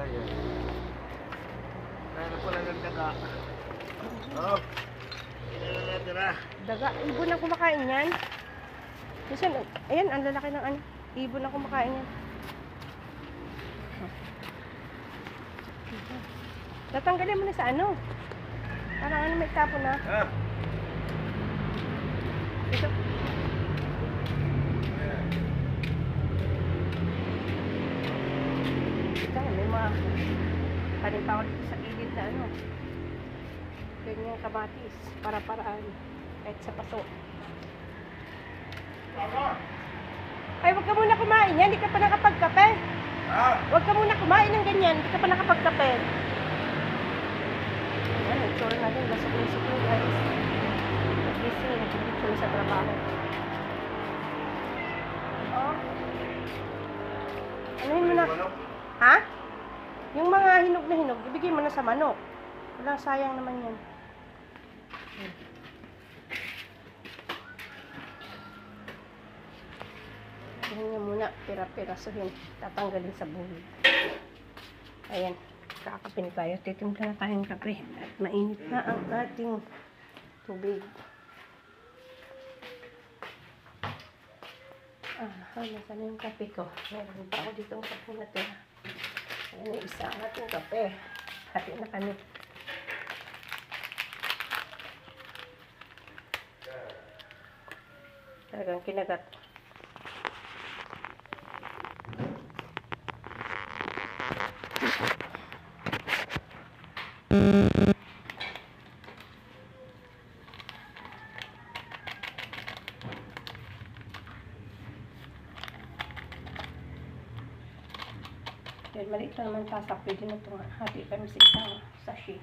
Ayan. Kaya na pala ng daga. Oh. Tira. Daga. Ibon ang kumakain yan. Minsan, ayan, ang lalaki ng ano. Ibon ang kumakain yan. Tatanggalin mo na sa ano. Parang ano may tapo na. Ah. Ito. Ito, may mga panin pa ako dito sa gilid na ano. Ganyang kamatis. Para-paraan. Kahit sa paso. Ay, wag ka muna kumain yan. Hindi ka pa nakapagkape. Wag ka muna kumain ng ganyan. Hindi ka pa nakapagkape. Ayan, nagtsura natin. Lasok-lasok yung guys. Nagising. Nagtsura sa trabaho. Oh. Anuhin mo na. Ha? Yung mga hinog na hinog, ibigay mo na sa manok. Walang sayang naman yan. Ayan nga muna, pira-pirasuhin. Tatanggalin sa buhol. Ayan, kakapin tayo. Titimpla na tayong kape. At mainit na ang ating tubig. Nasaan na yung kape ko? Meron pa ako dito ang kape na tira. Ayan yung isa ang ating kape. Hati na kami. Talagang kinagat. Dahil maliit lang naman tasak, pwede na ito. Hati kami sa isang sachet.